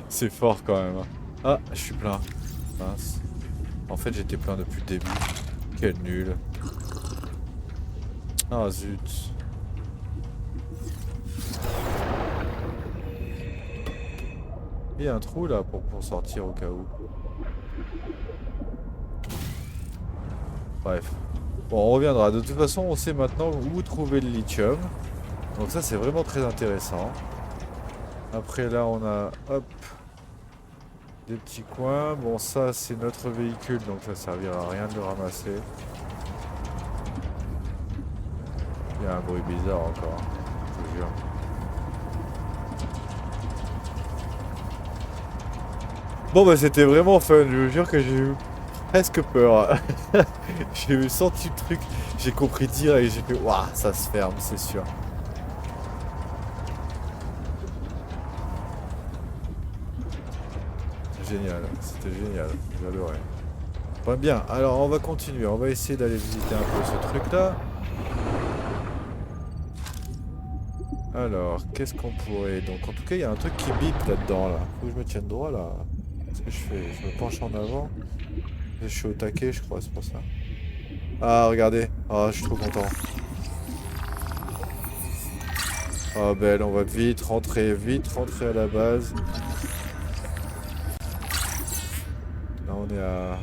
[SPEAKER 1] C'est fort quand même. Ah, je suis plein. Mince. En fait, j'étais plein depuis le début. Quel nul. Ah, zut. Il y a un trou là pour sortir au cas où. Bref. Bon, on reviendra. De toute façon, on sait maintenant où trouver le lithium. Donc ça, c'est vraiment très intéressant. Après là, on a... Hop. Des petits coins. Bon, ça, c'est notre véhicule, donc ça servira à rien de le ramasser. Il y a un bruit bizarre encore, je vous jure. Bon, bah, c'était vraiment fun. Je vous jure que j'ai eu presque peur. J'ai senti le truc. J'ai compris direct et j'ai fait, waouh, ça se ferme, c'est sûr. Génial, c'était génial, j'adorais. Pas bien, alors on va continuer, on va essayer d'aller visiter un peu ce truc là. Alors, qu'est-ce qu'on pourrait... Donc en tout cas, il y a un truc qui bip là-dedans là. Faut que je me tienne droit là. Qu'est-ce que je fais? Je me penche en avant. Je suis au taquet, je crois, c'est pour ça. Ah, regardez. Ah, je suis trop content. Ah, belle, on va vite rentrer à la base. Là, on est à...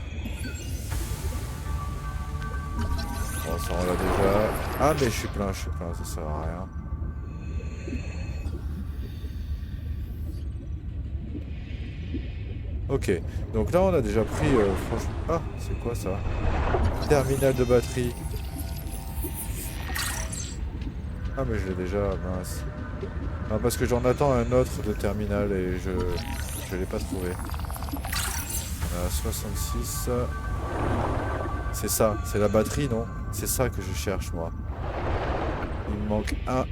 [SPEAKER 1] Bon, ça, on l'a déjà. Ah, mais je suis plein, ça sert à rien. Ok, donc là, on a déjà pris... franchement... Ah, c'est quoi ça? Terminal de batterie. Ah, mais je l'ai déjà, mince. Non, parce que j'en attends un autre de terminal et je l'ai pas trouvé. On a 66. C'est ça, c'est la batterie, non? C'est ça que je cherche, moi. Il me manque un.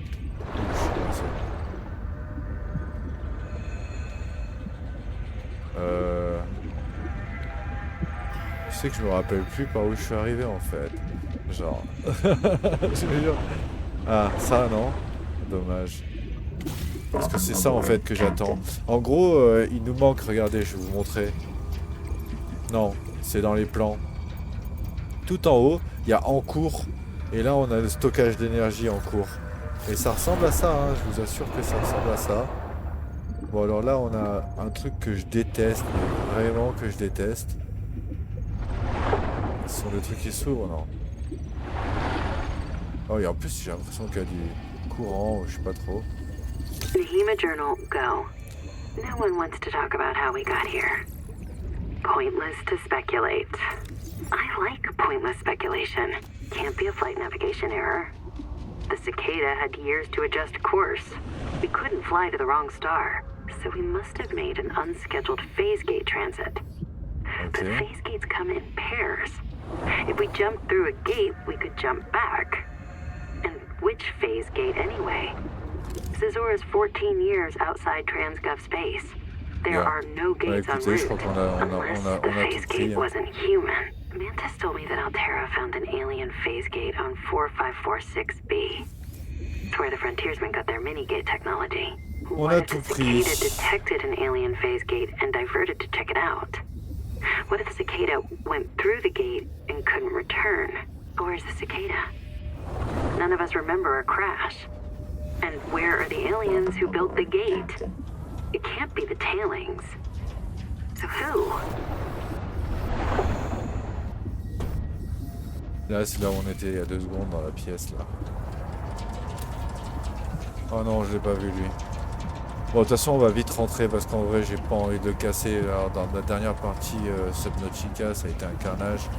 [SPEAKER 1] Je sais que je me rappelle plus par où je suis arrivé en fait. Genre. Je veux dire. Ah, ça non? Dommage. Parce que c'est ça en fait que j'attends. En gros, il nous manque, regardez, je vais vous montrer. Non, c'est dans les plans. Tout en haut, il y a en cours. Et là, on a le stockage d'énergie en cours. Et ça ressemble à ça, hein, je vous assure que ça ressemble à ça. Bon alors là on a un truc que je déteste, mais vraiment que je déteste. Ce sont des trucs qui s'ouvrent, non? Oh et en plus j'ai l'impression qu'il y a du courant, je sais pas trop.
[SPEAKER 2] Nahima Journal, go. No one wants to talk about how we got here. Pointless to speculate. I like pointless speculation. Can't be a flight navigation error. The Cicada had years to adjust course. We couldn't fly to the wrong star, so we must have made an unscheduled phase gate transit. But
[SPEAKER 1] Ok.
[SPEAKER 2] phase gates come in pairs. If we jumped through a gate, we could jump back. And which phase gate anyway? Zazor is 14 years outside Transgov space. There
[SPEAKER 1] Bien.
[SPEAKER 2] are no
[SPEAKER 1] Bah
[SPEAKER 2] gates en
[SPEAKER 1] écoutez, je
[SPEAKER 2] route,
[SPEAKER 1] crois qu'on a,
[SPEAKER 2] unless the
[SPEAKER 1] on a tout
[SPEAKER 2] phase
[SPEAKER 1] pris,
[SPEAKER 2] gate
[SPEAKER 1] hein.
[SPEAKER 2] wasn't human. Mantis told me that Altera found an alien phase gate on 4546B. It's where the frontiersmen got their mini-gate technology.
[SPEAKER 1] On
[SPEAKER 2] What
[SPEAKER 1] a
[SPEAKER 2] if the
[SPEAKER 1] tout pris.
[SPEAKER 2] Cicada detected an alien phase gate and diverted to check it out? What if the Cicada went through the gate and couldn't return? Where's the Cicada? None of us remember a crash. And where are the aliens who built the gate? It can't be the tailings. So who?
[SPEAKER 1] Là c'est là où on était il y a 2 secondes dans la pièce là. Oh non, je l'ai pas vu lui. Bon, de toute façon, on va vite rentrer parce qu'en vrai, j'ai pas envie de le casser. Alors, dans la dernière partie, Subnautica, ça a été un carnage.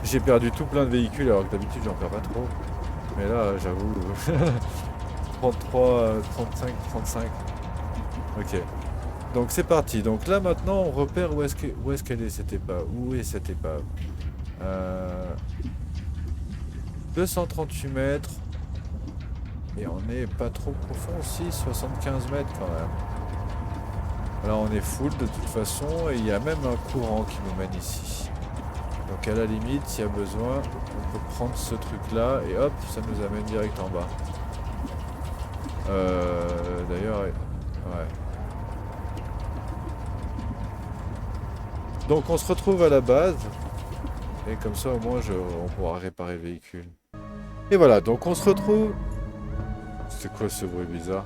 [SPEAKER 1] J'ai perdu tout plein de véhicules alors que d'habitude, j'en perds pas trop. Mais là, j'avoue, 33, 35, 35. Ok. Donc c'est parti. Donc là maintenant, on repère où est-ce qu'elle est cette épave. Où est cette épave 238 mètres. Et on n'est pas trop profond aussi, 75 mètres quand même. Là on est full de toute façon et il y a même un courant qui nous mène ici. Donc à la limite, s'il y a besoin, on peut prendre ce truc là et hop, ça nous amène direct en bas. D'ailleurs, ouais. Donc on se retrouve à la base et comme ça au moins on pourra réparer le véhicule. Et voilà, donc on se retrouve... C'est quoi ce bruit bizarre?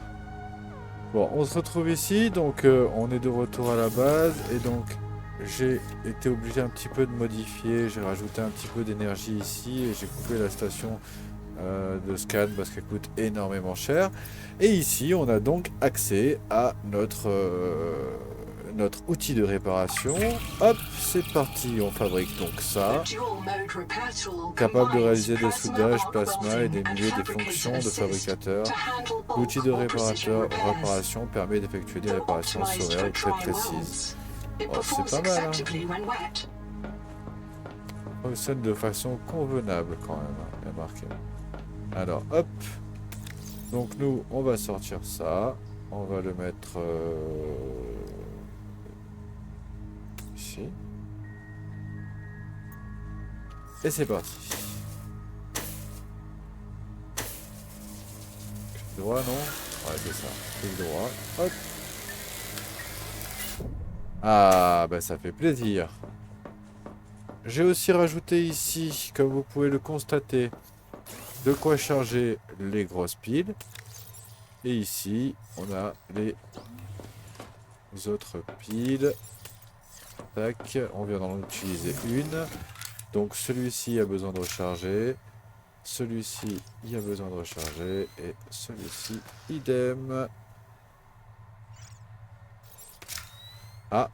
[SPEAKER 1] Bon, on se retrouve ici, donc on est de retour à la base et donc j'ai été obligé un petit peu de modifier, j'ai rajouté un petit peu d'énergie ici et j'ai coupé la station de scan parce qu'elle coûte énormément cher. Et ici, on a donc accès à notre outil de réparation. Hop, c'est parti, on fabrique donc ça. Capable de réaliser des soudages, plasma et d'émuler des fonctions de fabricateur. L'outil de réparation permet d'effectuer des réparations sommaires très précises. Oh, c'est pas mal, hein. Fonctionne de façon convenable quand même, hein, bien marqué. Alors, hop. Donc nous, on va sortir ça. On va le mettre ici. Et c'est parti. Clic droit, non? Ouais, c'est ça. Clic droit. Hop. Ah, bah ça fait plaisir. J'ai aussi rajouté ici, comme vous pouvez le constater, de quoi charger les grosses piles. Et ici, on a les autres piles. Tac, on vient d'en utiliser une. Donc celui-ci a besoin de recharger. Celui-ci, il a besoin de recharger. Et celui-ci, idem. Ah.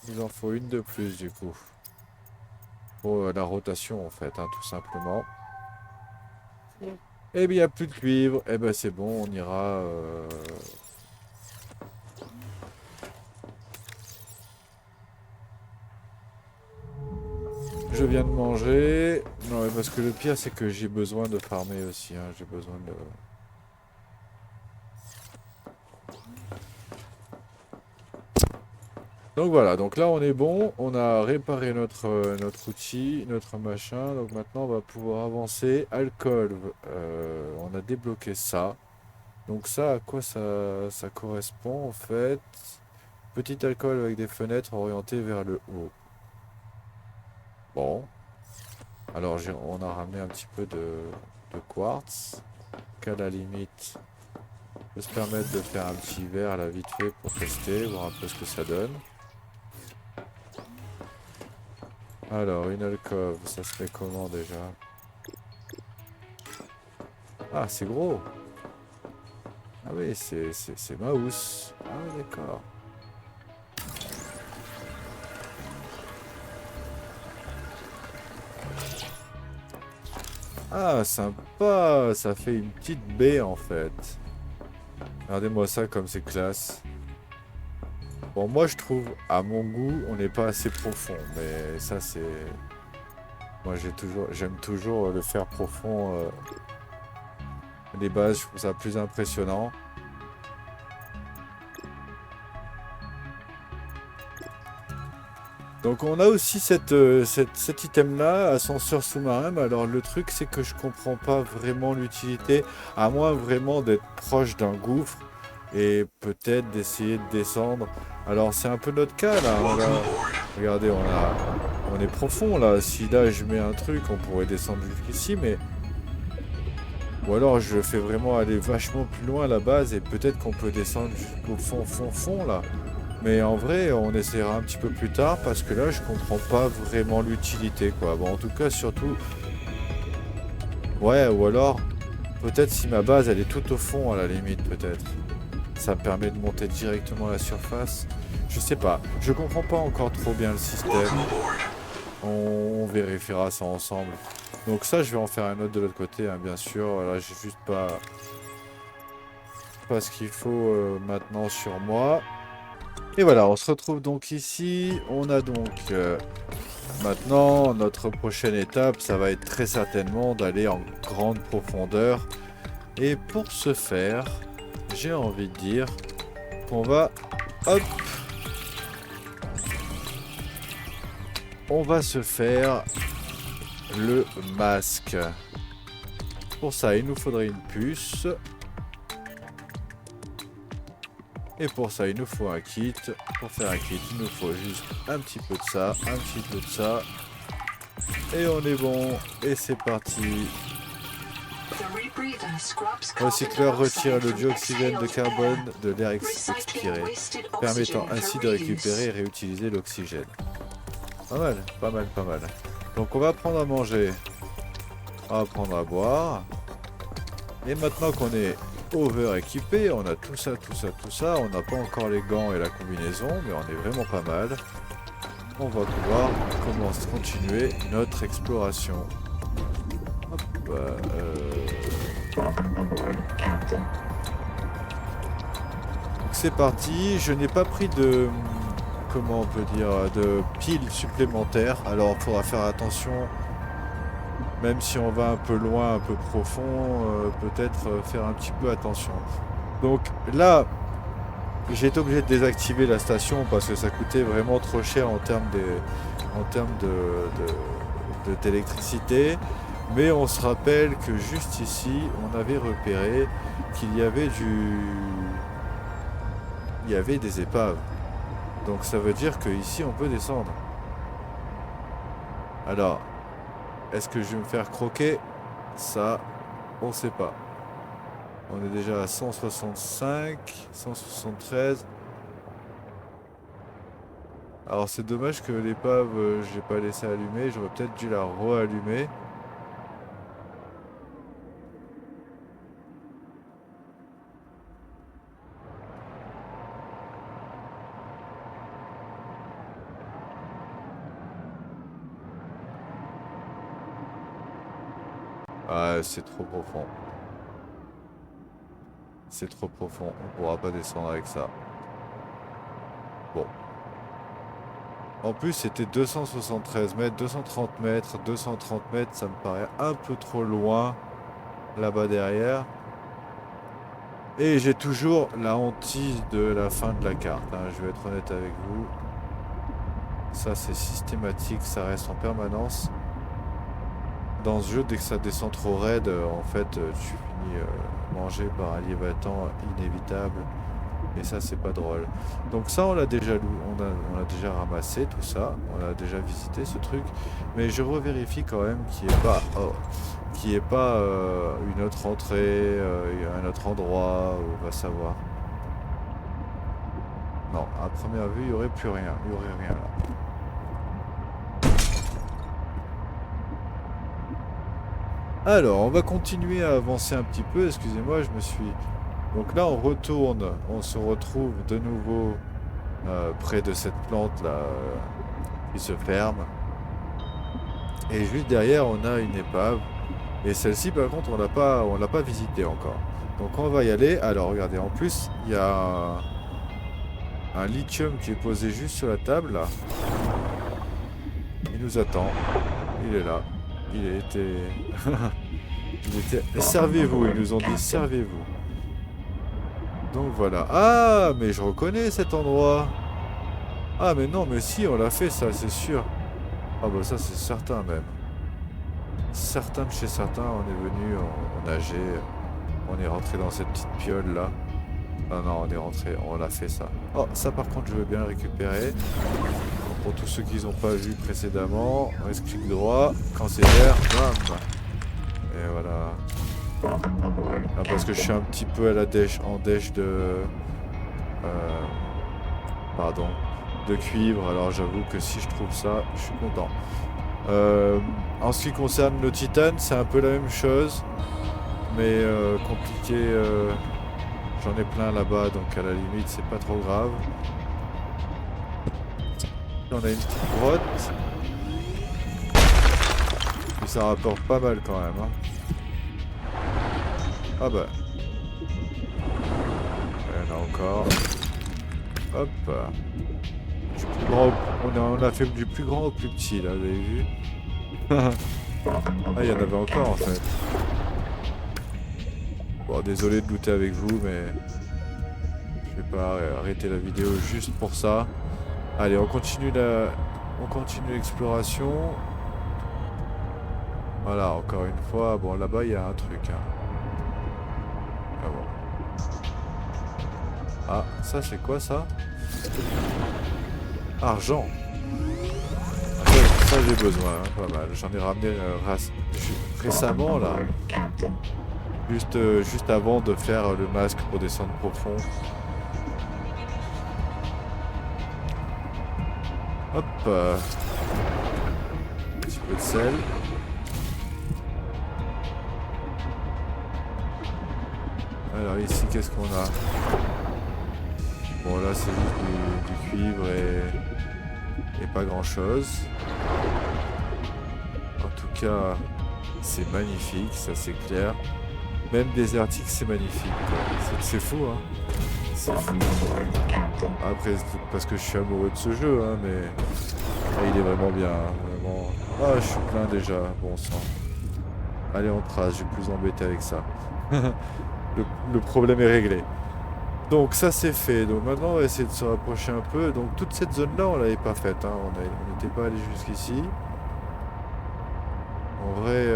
[SPEAKER 1] Il en faut une de plus du coup. Pour la rotation en fait, hein, tout simplement. Eh bien, plus de cuivre. Eh ben c'est bon, on ira... Je viens de manger. Non, mais parce que le pire, c'est que j'ai besoin de farmer aussi. Hein. J'ai besoin de... Donc voilà, donc là on est bon. On a réparé notre outil, notre machin. Donc maintenant on va pouvoir avancer. Alcool, on a débloqué ça. Donc ça, à quoi ça correspond en fait? Petit alcool avec des fenêtres orientées vers le haut. Bon. Alors on a ramené un petit peu de quartz, qu'à la limite, on peut se permettre de faire un petit verre là vite fait pour tester, voir un peu ce que ça donne. Alors, une alcôve, ça se fait comment déjà? Ah, c'est gros! Ah oui, c'est Mouse. Ah oui, d'accord. Ah, sympa! Ça fait une petite baie en fait. Regardez-moi ça comme c'est classe. Bon, moi je trouve, à mon goût, on n'est pas assez profond, mais ça c'est... Moi j'aime toujours le faire profond. Les bases, je trouve ça plus impressionnant. Donc on a aussi cet item-là, ascenseur sous-marin, mais alors le truc c'est que je comprends pas vraiment l'utilité, à moins vraiment d'être proche d'un gouffre et peut-être d'essayer de descendre. Alors c'est un peu notre cas là, regardez, on est profond là, si là je mets un truc on pourrait descendre jusqu'ici, mais... Ou alors je fais vraiment aller vachement plus loin à la base et peut-être qu'on peut descendre jusqu'au fond là. Mais en vrai, on essaiera un petit peu plus tard parce que là, je comprends pas vraiment l'utilité, quoi. Bon, en tout cas, surtout... Ouais, ou alors, peut-être si ma base, elle est tout au fond, à la limite, peut-être. Ça me permet de monter directement à la surface. Je sais pas. Je comprends pas encore trop bien le système. On vérifiera ça ensemble. Donc ça, je vais en faire un autre de l'autre côté, hein, bien sûr. Là, j'ai juste pas ce qu'il faut maintenant sur moi. Et voilà, on se retrouve donc ici. On a donc maintenant notre prochaine étape, ça va être très certainement d'aller en grande profondeur. Et pour ce faire, j'ai envie de dire qu'on va, hop, on va se faire le masque. Pour ça, il nous faudrait une puce. Et pour ça, il nous faut un kit. Pour faire un kit, il nous faut juste un petit peu de ça, un petit peu de ça. Et on est bon. Et c'est parti. Recycleur retire le dioxygène de carbone de l'air expiré, permettant ainsi de récupérer et réutiliser l'oxygène. Pas mal, pas mal, pas mal. Donc on va prendre à manger. On va prendre à boire. Et maintenant qu'on est over équipé, on a tout ça, tout ça, tout ça. On n'a pas encore les gants et la combinaison, mais on est vraiment pas mal. On va pouvoir continuer notre exploration. Hop, c'est parti. Je n'ai pas pris de... Comment on peut dire, de piles supplémentaires. Alors il faudra faire attention. Même si on va un peu loin, un peu profond, peut-être faire un petit peu attention. Donc là, j'ai été obligé de désactiver la station parce que ça coûtait vraiment trop cher en termes d'électricité. Mais on se rappelle que juste ici, on avait repéré qu'il y avait il y avait des épaves. Donc ça veut dire qu'ici, on peut descendre. Alors... Est-ce que je vais me faire croquer? Ça, on sait pas. On est déjà à 165, 173. Alors c'est dommage que l'épave, je l'ai pas laissé allumer. J'aurais peut-être dû la re-allumer. Ah, c'est trop profond. C'est trop profond. On pourra pas descendre avec ça. Bon. En plus, c'était 273 mètres, 230 mètres, 230 mètres. Ça me paraît un peu trop loin là-bas derrière. Et j'ai toujours la hantise de la fin de la carte, hein. Je vais être honnête avec vous. Ça, c'est systématique. Ça reste en permanence. Dans ce jeu, dès que ça descend trop raide, en fait, tu finis mangé par un léviathan inévitable. Et ça, c'est pas drôle. Donc ça, on l'a déjà on a déjà ramassé tout ça. On a déjà visité ce truc. Mais je revérifie quand même qu'il n'y ait pas une autre entrée, un autre endroit, on va savoir. Non, à première vue, il n'y aurait plus rien. Il n'y aurait rien là. Alors, on va continuer à avancer un petit peu. Excusez-moi, je me suis... Donc là, on retourne. On se retrouve de nouveau près de cette plante là qui se ferme. Et juste derrière, on a une épave. Et celle-ci, par contre, on l'a pas visitée encore. Donc on va y aller. Alors, regardez, en plus, il y a un lithium qui est posé juste sur la table là. Il nous attend. Il est là. Il était... Servez-vous, ils nous ont dit servez-vous. Donc voilà. Ah, mais je reconnais cet endroit. Ah, mais non, mais si, on l'a fait ça, c'est sûr. Ah bah ça, c'est certain même. Certain de chez certains, on est venu, on nageait, on est rentré dans cette petite piole là. Ah non, on est rentré, on l'a fait ça. Oh, ça par contre, je veux bien le récupérer. Pour tous ceux qui n'ont pas vu précédemment, on reste clic droit, quand c'est vert, bam. Et voilà. Ah, parce que je suis un petit peu à la dèche, en dèche de... pardon. De cuivre, alors j'avoue que si je trouve ça, je suis content. En ce qui concerne le titane, c'est un peu la même chose, mais compliqué. J'en ai plein là-bas, donc à la limite, c'est pas trop grave. On a une petite grotte. Et ça rapporte pas mal quand même. Hein. Ah bah. Il y en a encore. Hop. Du plus grand on a fait du plus grand au plus petit là, vous avez vu. Ah, il y en avait encore en fait. Bon, désolé de looter avec vous, mais je vais pas arrêter la vidéo juste pour ça. Allez, on continue l'exploration. Voilà, encore une fois. Bon, là-bas, il y a un truc. Hein. Ah bon. Ah, ça, c'est quoi ça? Argent. Ça j'ai besoin, hein, pas mal. J'en ai ramené récemment là. Juste avant de faire le masque pour descendre profond. Hop. Un petit peu de sel. Alors ici qu'est-ce qu'on a? Bon là c'est juste du cuivre et pas grand chose. En tout cas c'est magnifique, ça c'est clair. Même désertique c'est magnifique. C'est fou hein. C'est fou. Après c'est parce que je suis amoureux de ce jeu hein, mais il est vraiment bien. Hein, vraiment. Ah je suis plein déjà, bon sang. Allez on trace, je vais plus embêter avec ça. Le problème est réglé. Donc ça c'est fait, donc maintenant on va essayer de se rapprocher un peu. Donc toute cette zone là on l'avait pas faite, hein. On n'était pas allé jusqu'ici. En vrai,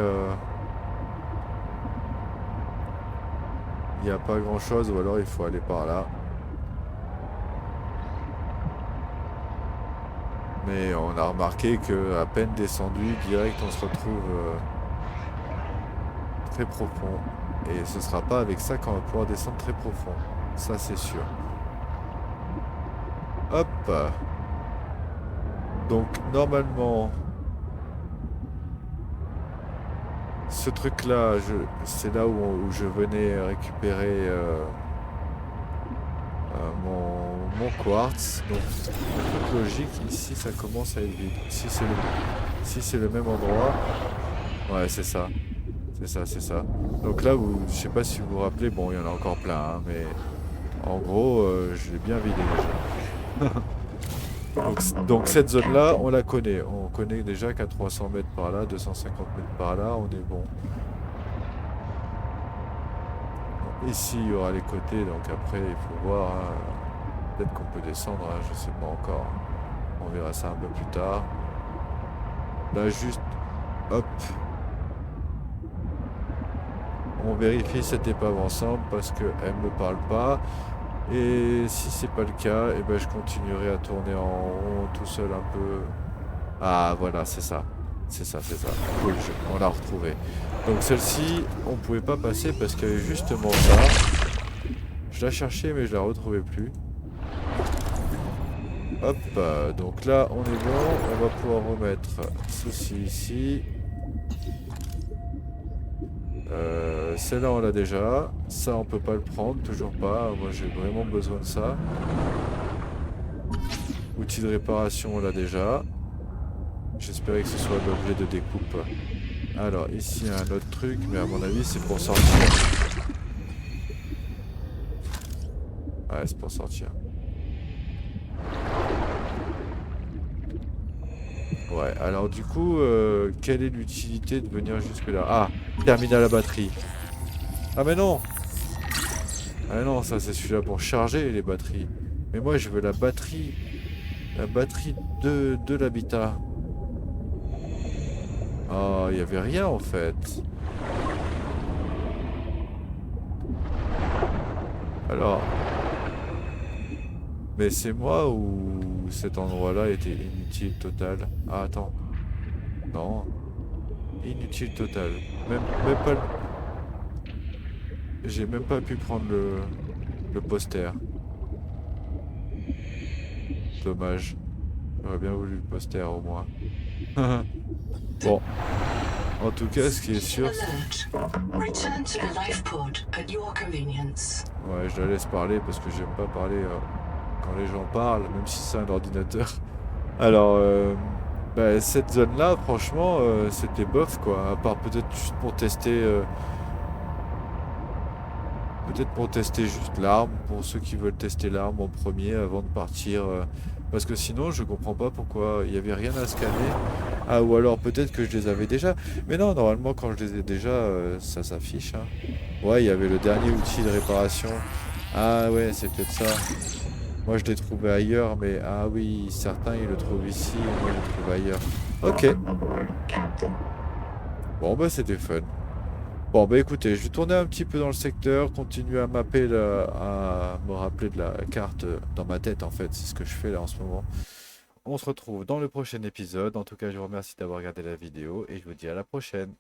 [SPEAKER 1] il n'y a pas grand chose ou alors il faut aller par là. Mais on a remarqué que à peine descendu, direct on se retrouve très profond. Et ce sera pas avec ça qu'on va pouvoir descendre très profond. Ça c'est sûr. Hop. Donc normalement ce truc là c'est là où je venais récupérer mon quartz. Donc toute logique ici ça commence à être vide. Si c'est le même endroit. Ouais c'est ça. C'est ça. Donc là je sais pas si vous vous rappelez, bon il y en a encore plein hein, mais en gros je l'ai bien vidé déjà. Donc cette zone là on la connaît. On connaît déjà qu'à 300 mètres par là, 250 mètres par là, on est bon. Donc, ici il y aura les côtés, donc après il faut voir. Hein, peut-être qu'on peut descendre, hein, je sais pas encore. On verra ça un peu plus tard. Là juste hop. On vérifie cette épave ensemble parce qu'elle ne me parle pas. Et si c'est pas le cas, et ben je continuerai à tourner en rond tout seul un peu. Ah voilà, c'est ça. C'est ça, c'est ça. Cool, on l'a retrouvé. Donc celle-ci, on pouvait pas passer parce qu'il y avait justement ça. Je la cherchais mais je la retrouvais plus. Hop, donc là on est bon, on va pouvoir remettre ceci ici. Celle-là on l'a déjà, ça on peut pas le prendre, toujours pas, moi j'ai vraiment besoin de ça. Outil de réparation on l'a déjà. J'espérais que ce soit l'objet de découpe. Alors ici il y a un autre truc, mais à mon avis c'est pour sortir. Ouais, c'est pour sortir. Ouais, alors du coup, quelle est l'utilité de venir jusque là? Ah, terminal à batterie. Ah mais non! Ah non, ça c'est celui-là pour charger les batteries. Mais moi je veux la batterie de l'habitat. Oh, il y avait rien en fait. Alors, mais c'est moi ou cet endroit-là était inutile total? Ah attends, non, inutile total. Même pas, j'ai même pas pu prendre le poster. Dommage. J'aurais bien voulu le poster au moins. Bon, en tout cas, ce qui est sûr,
[SPEAKER 3] Return to the life pod at your convenience.
[SPEAKER 1] ouais, je la laisse parler parce que j'aime pas parler quand les gens parlent, même si c'est un ordinateur. Alors, bah, cette zone-là, franchement, c'était bof quoi. À part peut-être juste pour tester, juste l'arme, pour ceux qui veulent tester l'arme en premier avant de partir. Parce que sinon, je comprends pas pourquoi il y avait rien à scanner. Ah, ou alors peut-être que je les avais déjà. Mais non, normalement, quand je les ai déjà, ça s'affiche, hein. Ouais, il y avait le dernier outil de réparation. Ah ouais, c'est peut-être ça. Moi, je l'ai trouvé ailleurs, mais ah oui, certains, ils le trouvent ici, et moi, je le trouve ailleurs. Ok. Bon, bah, c'était fun. Bon, bah, écoutez, je vais tourner un petit peu dans le secteur, continuer à mapper, à me rappeler de la carte dans ma tête, en fait. C'est ce que je fais là en ce moment. On se retrouve dans le prochain épisode. En tout cas, je vous remercie d'avoir regardé la vidéo et je vous dis à la prochaine.